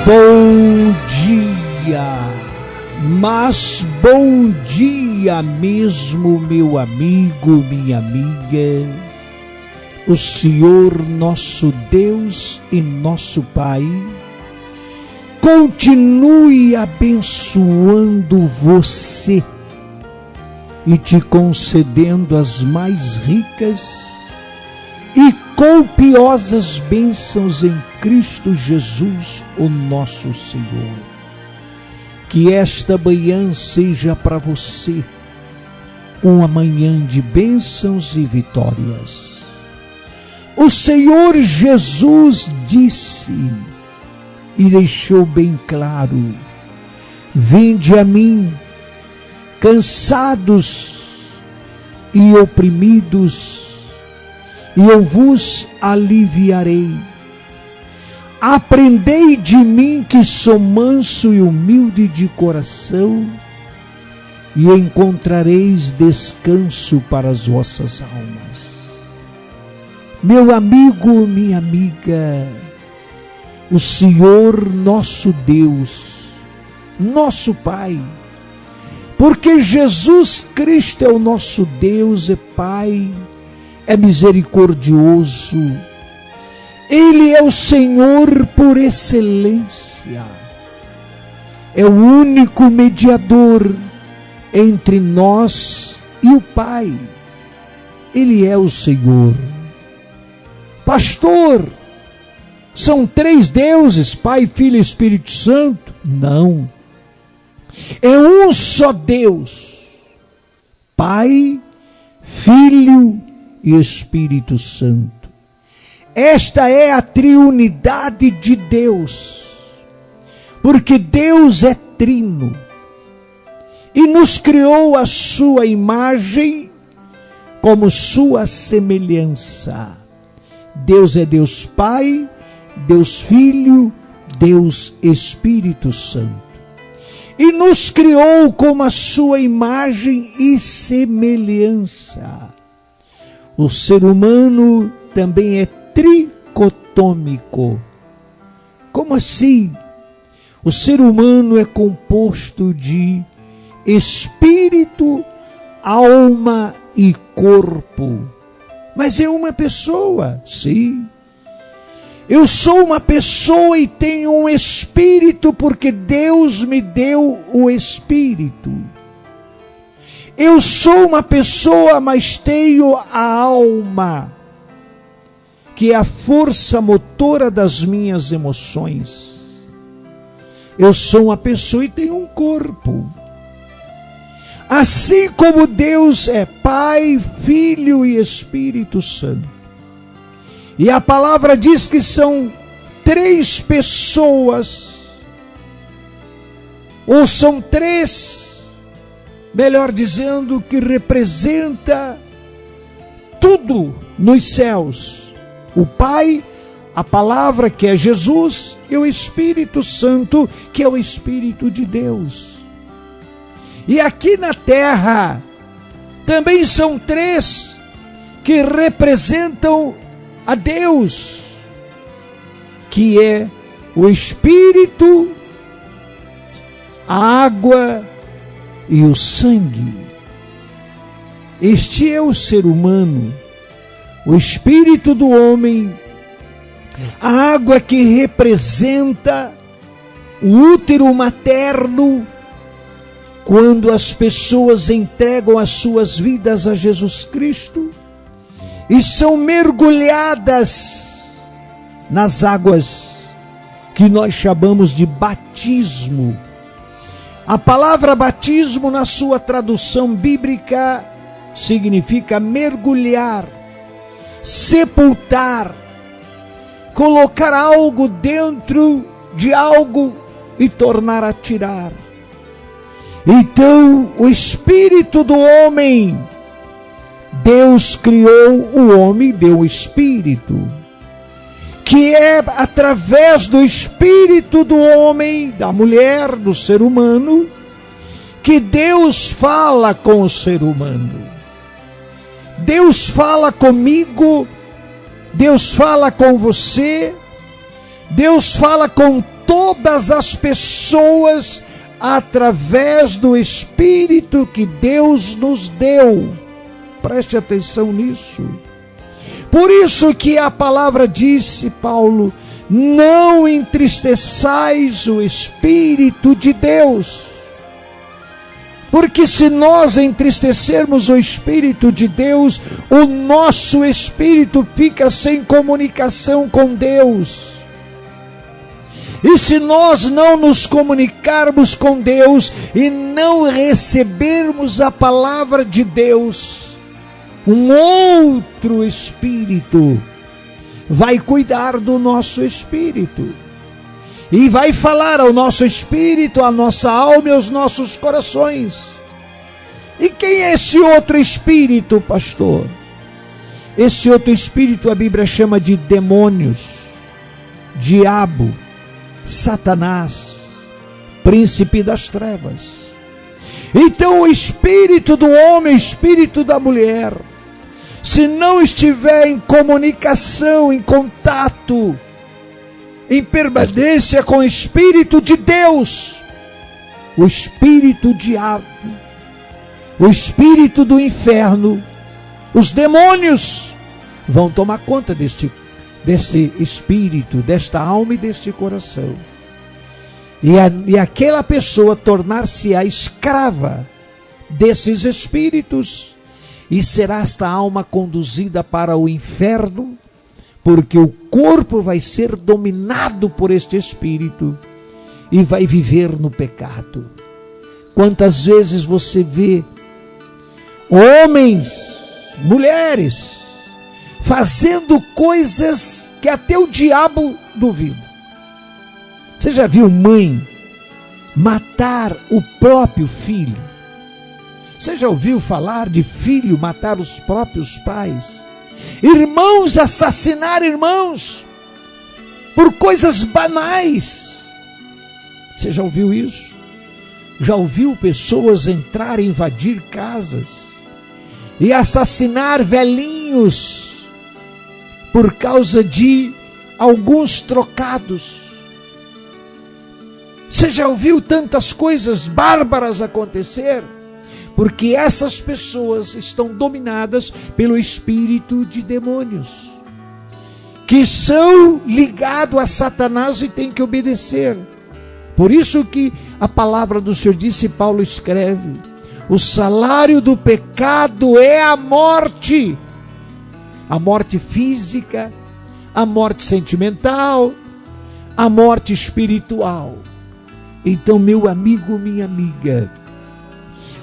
Bom dia, mas bom dia mesmo, meu amigo, minha amiga. O Senhor, nosso Deus e nosso Pai, continue abençoando você e te concedendo as mais ricas e copiosas bênçãos em Cristo Jesus, o nosso Senhor. Que esta manhã seja para você uma manhã de bênçãos e vitórias. O Senhor Jesus disse e deixou bem claro: vinde a mim, cansados e oprimidos, e eu vos aliviarei. Aprendei de mim, que sou manso e humilde de coração, e encontrareis descanso para as vossas almas. Meu amigo, minha amiga, o Senhor nosso Deus, nosso Pai, porque Jesus Cristo é o nosso Deus, é Pai, é misericordioso, Ele é o Senhor por excelência, é o único mediador entre nós e o Pai. Ele é o Senhor. Pastor, são três deuses, Pai, Filho e Espírito Santo? Não. É um só Deus, Pai, Filho e Espírito Santo. Esta é a triunidade de Deus, porque Deus é trino e nos criou a sua imagem como sua semelhança. Deus é Deus Pai, Deus Filho, Deus Espírito Santo. E nos criou como a sua imagem e semelhança. O ser humano também é tricotômico. Como assim? O ser humano é composto de espírito, alma e corpo. Mas é uma pessoa, sim. Eu sou uma pessoa e tenho um espírito, porque Deus me deu o espírito. Eu sou uma pessoa, mas tenho a alma, que é a força motora das minhas emoções. Eu sou uma pessoa e tenho um corpo. Assim como Deus é Pai, Filho e Espírito Santo. E a palavra diz que são três pessoas, ou são três, melhor dizendo, que representa tudo nos céus. O Pai, a palavra que é Jesus, e o Espírito Santo, que é o Espírito de Deus. E aqui na terra também são três que representam a Deus, que é o Espírito, a água e o sangue. Este é o ser humano, o Espírito do homem, a água que representa o útero materno, quando as pessoas entregam as suas vidas a Jesus Cristo e são mergulhadas nas águas que nós chamamos de batismo. A palavra batismo, na sua tradução bíblica, significa mergulhar, sepultar, colocar algo dentro de algo e tornar a tirar. Então, o espírito do homem, Deus criou o homem, deu o espírito, que é através do espírito do homem, da mulher, do ser humano, que Deus fala com o ser humano. Deus fala comigo, Deus fala com você, Deus fala com todas as pessoas através do Espírito que Deus nos deu. Preste atenção nisso. Por isso que a palavra disse, Paulo, não entristeçais o Espírito de Deus. Porque se nós entristecermos o Espírito de Deus, o nosso espírito fica sem comunicação com Deus. E se nós não nos comunicarmos com Deus e não recebermos a palavra de Deus, um outro espírito vai cuidar do nosso espírito. E vai falar ao nosso espírito, à nossa alma e aos nossos corações. E quem é esse outro espírito, pastor? Esse outro espírito a Bíblia chama de demônios, diabo, Satanás, príncipe das trevas. Então o espírito do homem, o espírito da mulher, se não estiver em comunicação, em contato, em permanência com o Espírito de Deus, o espírito diabo, o espírito do inferno, os demônios vão tomar conta desse espírito, desta alma e deste coração. E aquela pessoa tornar-se-á escrava desses espíritos, e será esta alma conduzida para o inferno, porque o corpo vai ser dominado por este espírito e vai viver no pecado. Quantas vezes você vê homens, mulheres, fazendo coisas que até o diabo duvida. Você já viu mãe matar o próprio filho? Você já ouviu falar de filho matar os próprios pais? Irmãos assassinar irmãos por coisas banais. Você já ouviu isso? Já ouviu pessoas entrar e invadir casas e assassinar velhinhos por causa de alguns trocados? Você já ouviu tantas coisas bárbaras acontecer? Porque essas pessoas estão dominadas pelo espírito de demônios, que são ligados a Satanás e têm que obedecer. Por isso que a palavra do Senhor disse, Paulo escreve, o salário do pecado é a morte física, a morte sentimental, a morte espiritual. Então, meu amigo, minha amiga,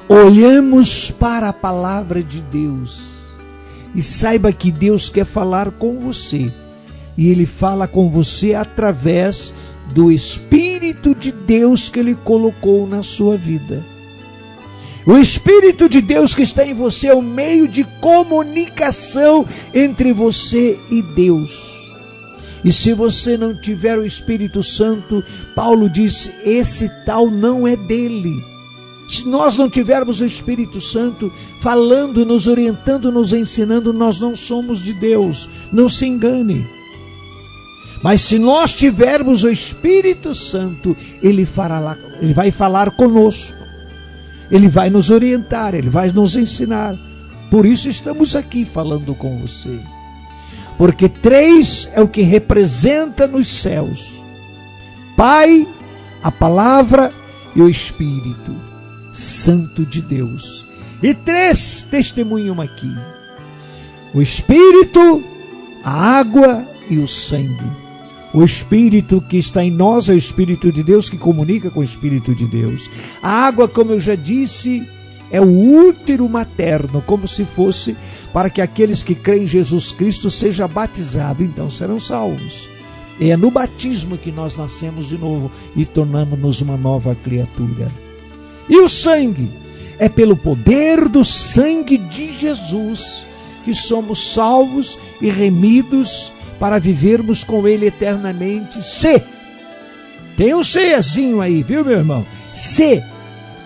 olhamos para a palavra de Deus e saiba que Deus quer falar com você, e Ele fala com você através do Espírito de Deus que Ele colocou na sua vida. O Espírito de Deus que está em você é o meio de comunicação entre você e Deus. E se você não tiver o Espírito Santo, Paulo disse, esse tal não é dele. Se nós não tivermos o Espírito Santo falando, nos orientando, nos ensinando, nós não somos de Deus. Não se engane. Mas se nós tivermos o Espírito Santo, Ele vai falar conosco. Ele vai nos orientar, Ele vai nos ensinar. Por isso estamos aqui falando com você. Porque 3 é o que representa nos céus: Pai, a Palavra e o Espírito Santo de Deus. E 3 testemunham aqui: o Espírito, a água e o sangue. O Espírito que está em nós é o Espírito de Deus que comunica com o Espírito de Deus. A água, como eu já disse, é o útero materno, como se fosse para que aqueles que creem em Jesus Cristo sejam batizados, então serão salvos. É no batismo que nós nascemos de novo e tornamos-nos uma nova criatura. E o sangue, é pelo poder do sangue de Jesus que somos salvos e remidos para vivermos com Ele eternamente. Se, tem um sezinho aí, viu, meu irmão? Se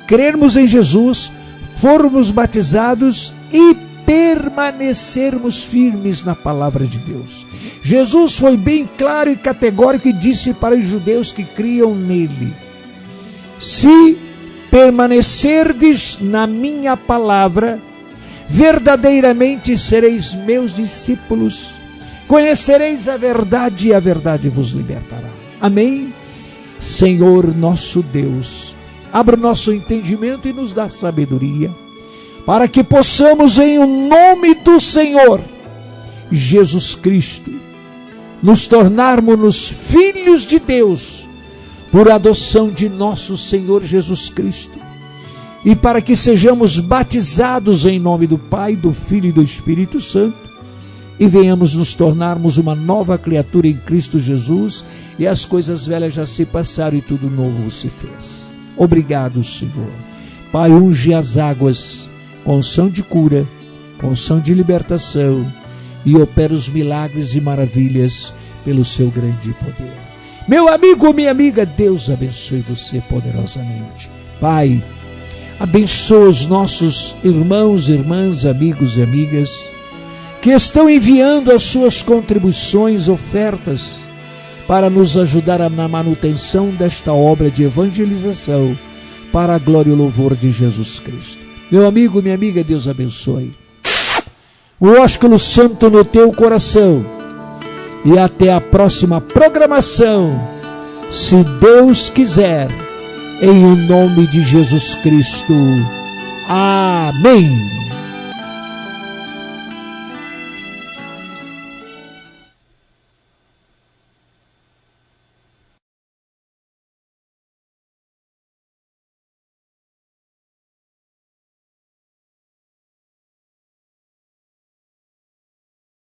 crermos em Jesus, formos batizados e permanecermos firmes na palavra de Deus. Jesus foi bem claro e categórico e disse para os judeus que criam nele: se permanecerdes na minha palavra, verdadeiramente sereis meus discípulos, conhecereis a verdade e a verdade vos libertará. Amém? Senhor nosso Deus, abra o nosso entendimento e nos dá sabedoria, para que possamos, em o nome do Senhor Jesus Cristo, nos tornarmos filhos de Deus, por adoção de nosso Senhor Jesus Cristo, e para que sejamos batizados em nome do Pai, do Filho e do Espírito Santo, e venhamos nos tornarmos uma nova criatura em Cristo Jesus, e as coisas velhas já se passaram e tudo novo se fez. Obrigado, Senhor. Pai, unge as águas com unção de cura, com unção de libertação, e opera os milagres e maravilhas pelo seu grande poder. Meu amigo, minha amiga, Deus abençoe você poderosamente. Pai, abençoa os nossos irmãos, irmãs, amigos e amigas que estão enviando as suas contribuições, ofertas, para nos ajudar na manutenção desta obra de evangelização, para a glória e o louvor de Jesus Cristo. Meu amigo, minha amiga, Deus abençoe. O ósculo santo no teu coração. E até a próxima programação, se Deus quiser, em o nome de Jesus Cristo. Amém.